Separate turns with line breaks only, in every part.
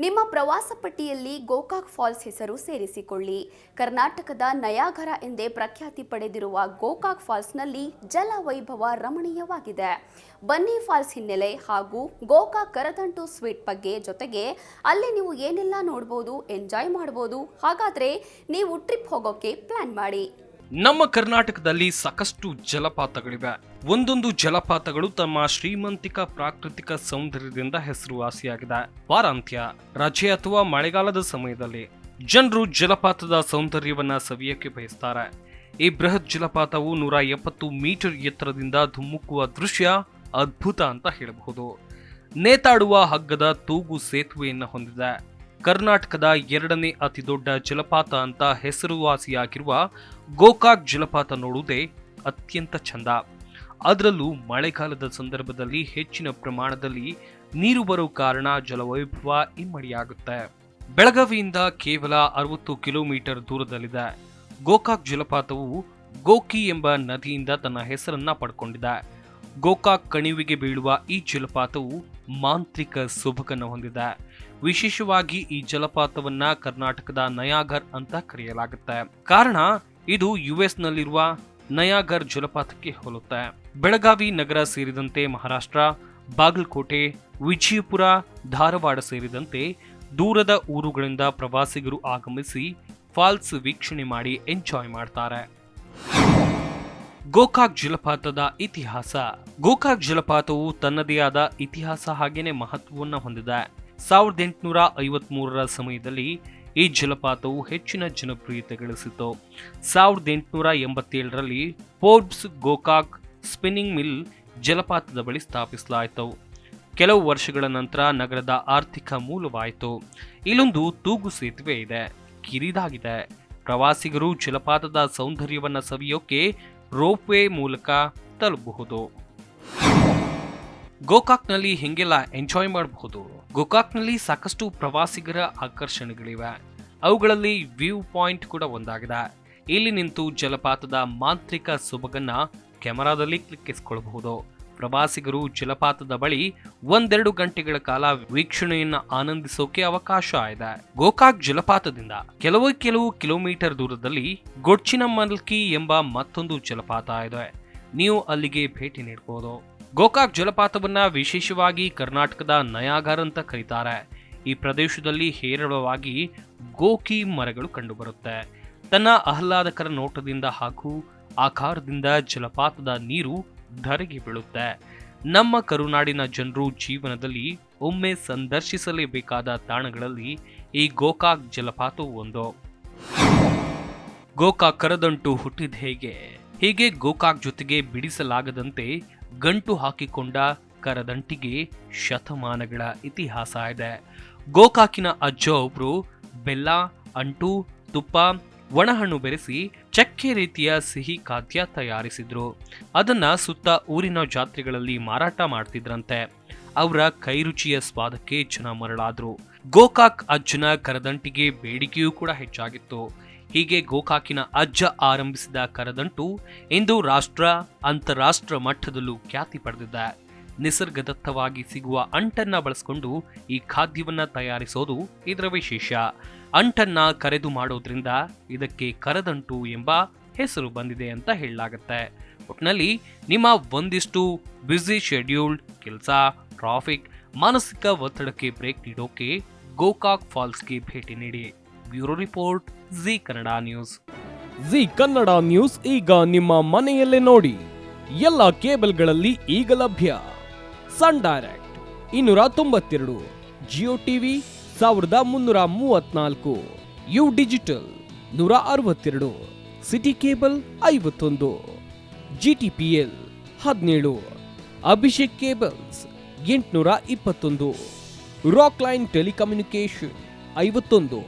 ನಿಮ್ಮ ಪ್ರವಾಸ ಪಟ್ಟಿಯಲ್ಲಿ ಗೋಕಾಕ್ ಫಾಲ್ಸ್ ಹೆಸರು ಸೇರಿಸಿಕೊಳ್ಳಿ. ಕರ್ನಾಟಕದ ನಯಾಗರ ಎಂದೇ ಪ್ರಖ್ಯಾತಿ ಪಡೆದಿರುವ ಗೋಕಾಕ್ ಫಾಲ್ಸ್ನಲ್ಲಿ ಜಲ ವೈಭವ ರಮಣೀಯವಾಗಿದೆ. ಬನ್ನಿ ಫಾಲ್ಸ್ ಹಿನ್ನೆಲೆ ಹಾಗೂ ಗೋಕಾಕ್ ಕರದಂಟು ಸ್ವೀಟ್ ಬಗ್ಗೆ ಜೊತೆಗೆ ಅಲ್ಲಿ ನೀವು ಏನೆಲ್ಲ ನೋಡಬಹುದು, ಎಂಜಾಯ್ ಮಾಡಬಹುದು. ಹಾಗಾದ್ರೆ ನೀವು ಟ್ರಿಪ್ ಹೋಗೋಕೆ ಪ್ಲಾನ್ ಮಾಡಿ.
ನಮ್ಮ ಕರ್ನಾಟಕದಲ್ಲಿ ಸಾಕಷ್ಟು ಜಲಪಾತಗಳಿವೆ. ಒಂದೊಂದು ಜಲಪಾತಗಳು ತಮ್ಮ ಶ್ರೀಮಂತಿಕ ಪ್ರಾಕೃತಿಕ ಸೌಂದರ್ಯದಿಂದ ಹೆಸರುವಾಸಿಯಾಗಿದೆ. ವಾರಾಂತ್ಯ, ರಜೆ ಅಥವಾ ಮಳೆಗಾಲದ ಸಮಯದಲ್ಲಿ ಜನರು ಜಲಪಾತದ ಸೌಂದರ್ಯವನ್ನ ಸವಿಯಕ್ಕೆ ಬಯಸ್ತಾರೆ. ಈ ಬೃಹತ್ ಜಲಪಾತವು 170 ಮೀಟರ್ ಎತ್ತರದಿಂದ ಧುಮ್ಮುಕುವ ದೃಶ್ಯ ಅದ್ಭುತ ಅಂತ ಹೇಳಬಹುದು. ನೇತಾಡುವ ಹಗ್ಗದ ತೂಗು ಸೇತುವೆಯನ್ನು ಹೊಂದಿದೆ. ಕರ್ನಾಟಕದ 2ನೇ ಅತಿ ದೊಡ್ಡ ಜಲಪಾತ ಅಂತ ಹೆಸರುವಾಸಿಯಾಗಿರುವ ಗೋಕಾಕ್ ಜಲಪಾತ ನೋಡುವುದೇ ಅತ್ಯಂತ ಚಂದ. ಅದರಲ್ಲೂ ಮಳೆಗಾಲದ ಸಂದರ್ಭದಲ್ಲಿ ಹೆಚ್ಚಿನ ಪ್ರಮಾಣದಲ್ಲಿ ನೀರು ಬರುವ ಕಾರಣ ಜಲವೈಭವ ಇಮ್ಮಡಿಯಾಗುತ್ತೆ. ಬೆಳಗಾವಿಯಿಂದ ಕೇವಲ 60 ಕಿಲೋಮೀಟರ್ ದೂರದಲ್ಲಿದೆ. ಗೋಕಾಕ್ ಜಲಪಾತವು ಗೋಕಿ ಎಂಬ ನದಿಯಿಂದ ತನ್ನ ಹೆಸರನ್ನ ಪಡ್ಕೊಂಡಿದೆ. ಗೋಕಾಕ್ ಕಣಿವೆಗೆ ಬೀಳುವ ಈ ಜಲಪಾತವು ಮಾಂತ್ರಿಕ ಸೊಬಗನ್ನು ಹೊಂದಿದೆ. ವಿಶೇಷವಾಗಿ ಈ ಜಲಪಾತವನ್ನ ಕರ್ನಾಟಕದ ನಯಾಗರ್ ಅಂತ ಕರೆಯಲಾಗುತ್ತೆ. ಕಾರಣ ಇದು US ನಲ್ಲಿರುವ ನಯಾಗರ್ ಜಲಪಾತಕ್ಕೆ ಹೋಲುತ್ತೆ. ಬೆಳಗಾವಿ ನಗರ ಸೇರಿದಂತೆ ಮಹಾರಾಷ್ಟ್ರ, ಬಾಗಲಕೋಟೆ, ವಿಜಯಪುರ, ಧಾರವಾಡ ಸೇರಿದಂತೆ ದೂರದ ಊರುಗಳಿಂದ ಪ್ರವಾಸಿಗರು ಆಗಮಿಸಿ ಫಾಲ್ಸ್ ವೀಕ್ಷಣೆ ಮಾಡಿ ಎಂಜಾಯ್ ಮಾಡ್ತಾರೆ. ಗೋಕಾಕ್ ಜಲಪಾತದ ಇತಿಹಾಸ. ಗೋಕಾಕ್ ಜಲಪಾತವು ತನ್ನದೇ ಆದ ಇತಿಹಾಸ ಹಾಗೇನೆ ಮಹತ್ವವನ್ನು ಹೊಂದಿದೆ. 1853ರ ಸಮಯದಲ್ಲಿ ಈ ಜಲಪಾತವು ಹೆಚ್ಚಿನ ಜನಪ್ರಿಯತೆ ಗಳಿಸಿತು. 1887ರಲ್ಲಿ ಫೋರ್ಬ್ಸ್ ಗೋಕಾಕ್ ಸ್ಪಿನ್ನಿಂಗ್ ಮಿಲ್ ಜಲಪಾತದ ಬಳಿ ಸ್ಥಾಪಿಸಲಾಯಿತು. ಕೆಲವು ವರ್ಷಗಳ ನಂತರ ನಗರದ ಆರ್ಥಿಕ ಮೂಲವಾಯಿತು. ಇಲ್ಲೊಂದು ತೂಗು ಸೇತುವೆ ಇದೆ, ಕಿರಿದಾಗಿದೆ. ಪ್ರವಾಸಿಗರು ಜಲಪಾತದ ಸೌಂದರ್ಯವನ್ನ ಸವಿಯೋಕೆ ರೋಪ್ವೇ ಮೂಲಕ ತಲುಪಬಹುದು. ಗೋಕಾಕ್ನಲ್ಲಿ ಹೆಂಗೆಲ್ಲ ಎಂಜಾಯ್ ಮಾಡಬಹುದು. ಗೋಕಾಕ್ನಲ್ಲಿ ಸಾಕಷ್ಟು ಪ್ರವಾಸಿಗರ ಆಕರ್ಷಣೆಗಳಿವೆ. ಅವುಗಳಲ್ಲಿ ವ್ಯೂ ಪಾಯಿಂಟ್ ಕೂಡ ಒಂದಾಗಿದೆ. ಇಲ್ಲಿ ನಿಂತು ಜಲಪಾತದ ಮಾಂತ್ರಿಕ ಸೊಬಗನ್ನ ಕ್ಯಾಮೆರಾದಲ್ಲಿ ಕ್ಲಿಕ್ಕಿಸಿಕೊಳ್ಳಬಹುದು. ಪ್ರವಾಸಿಗರು ಜಲಪಾತದ ಬಳಿ 1-2 ಗಂಟೆಗಳ ಕಾಲ ವೀಕ್ಷಣೆಯನ್ನ ಆನಂದಿಸೋಕೆ ಅವಕಾಶ ಇದೆ. ಗೋಕಾಕ್ ಜಲಪಾತದಿಂದ ಕೆಲವು ಕಿಲೋಮೀಟರ್ ದೂರದಲ್ಲಿ ಗೊಡ್ಚಿನಮಲ್ಕಿ ಎಂಬ ಮತ್ತೊಂದು ಜಲಪಾತ ಇದೆ. ನೀವು ಅಲ್ಲಿಗೆ ಭೇಟಿ ನೀಡಬಹುದು. ಗೋಕಾಕ್ ಜಲಪಾತವನ್ನ ವಿಶೇಷವಾಗಿ ಕರ್ನಾಟಕದ ನಯಾಗರ್ ಅಂತ ಕರೀತಾರೆ. ಈ ಪ್ರದೇಶದಲ್ಲಿ ಹೇರಳವಾಗಿ ಗೋಕಿ ಮರಗಳು ಕಂಡುಬರುತ್ತೆ. ತನ್ನ ಆಹ್ಲಾದಕರ ನೋಟದಿಂದ ಹಾಗೂ ಆಕಾರದಿಂದ ಜಲಪಾತದ ನೀರು ಧರೆಗೆ ಬೀಳುತ್ತೆ. ನಮ್ಮ ಕರುನಾಡಿನ ಜನರು ಜೀವನದಲ್ಲಿ ಒಮ್ಮೆ ಸಂದರ್ಶಿಸಲೇಬೇಕಾದ ತಾಣಗಳಲ್ಲಿ ಈ ಗೋಕಾಕ್ ಜಲಪಾತವು ಒಂದು. ಗೋಕಾಕ್ ಕರದಂಟು ಹುಟ್ಟಿದ ಹೀಗೆ ಗೋಕಾಕ್ ಜೊತೆಗೆ ಬಿಡಿಸಲಾಗದಂತೆ ಗಂಟು ಹಾಕಿಕೊಂಡ ಕರದಂಟಿಗೆ ಶತಮಾನಗಳ ಇತಿಹಾಸ ಇದೆ. ಗೋಕಾಕಿನ ಅಜ್ಜ ಒಬ್ರು ಬೆಲ್ಲ, ಅಂಟು, ತುಪ್ಪ, ಒಣಹಣ್ಣು ಬೆರೆಸಿ ಚಕ್ಕೆ ರೀತಿಯ ಸಿಹಿ ಖಾದ್ಯ ತಯಾರಿಸಿದ್ರು. ಅದನ್ನ ಸುತ್ತ ಊರಿನ ಜಾತ್ರೆಗಳಲ್ಲಿ ಮಾರಾಟ ಮಾಡ್ತಿದ್ರಂತೆ. ಅವರ ಕೈರುಚಿಯ ಸ್ವಾದಕ್ಕೆ ಜನ ಮರಳಾದ್ರು. ಗೋಕಾಕ್ ಅಜ್ಜನ ಕರದಂಟಿಗೆ ಬೇಡಿಕೆಯೂ ಕೂಡ ಹೆಚ್ಚಾಗಿತ್ತು. ಹೀಗೆ ಗೋಕಾಕಿನ ಅಜ್ಜ ಆರಂಭಿಸಿದ ಕರದಂಟು ಇಂದು ರಾಷ್ಟ್ರ, ಅಂತಾರಾಷ್ಟ್ರ ಮಟ್ಟದಲ್ಲೂ ಖ್ಯಾತಿ ಪಡೆದಿದೆ. ನಿಸರ್ಗದತ್ತವಾಗಿ ಸಿಗುವ ಅಂಟನ್ನ ಬಳಸಿಕೊಂಡು ಈ ಖಾದ್ಯವನ್ನ ತಯಾರಿಸೋದು ಇದರ ವಿಶೇಷ. ಅಂಟನ್ನ ಕರೆದು ಮಾಡೋದ್ರಿಂದ ಇದಕ್ಕೆ ಕರದಂಟು ಎಂಬ ಹೆಸರು ಬಂದಿದೆ ಅಂತ ಹೇಳಲಾಗುತ್ತೆ. ಒಟ್ಟಿನಲ್ಲಿ ನಿಮ್ಮ ಒಂದಿಷ್ಟು ಬ್ಯುಸಿ ಶೆಡ್ಯೂಲ್ಡ್ ಕೆಲಸ, ಟ್ರಾಫಿಕ್, ಮಾನಸಿಕ ಒತ್ತಡಕ್ಕೆ ಬ್ರೇಕ್ ನೀಡೋಕೆ ಗೋಕಾಕ್ ಫಾಲ್ಸ್ಗೆ ಭೇಟಿ ನೀಡಿ. Bureau report, Zee Kannada news.
Zee Kannada news ಈಗ ನಿಮ್ಮ ಮನೆಯಲ್ಲೇ ನೋಡಿ. ಎಲ್ಲ ಕೇಬಲ್ಗಳಲ್ಲಿ ಈಗ ಲಭ್ಯ. Sun Direct 292, Jio TV 1334, U digital 162, city cable 51, GTPL 17, Abhishek cables 821, rock line telecommunication 51,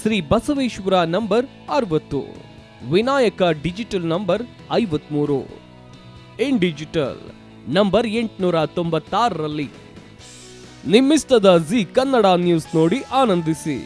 Shri Basaveshwara number 60, Vinayaka digital number 53, in digital number 896ರಲ್ಲಿ. ನಿಮ್ಮಿಸ್ತದ ಜಿ ಕನ್ನಡ ನ್ಯೂಸ್ ನೋಡಿ ಆನಂದಿಸಿ.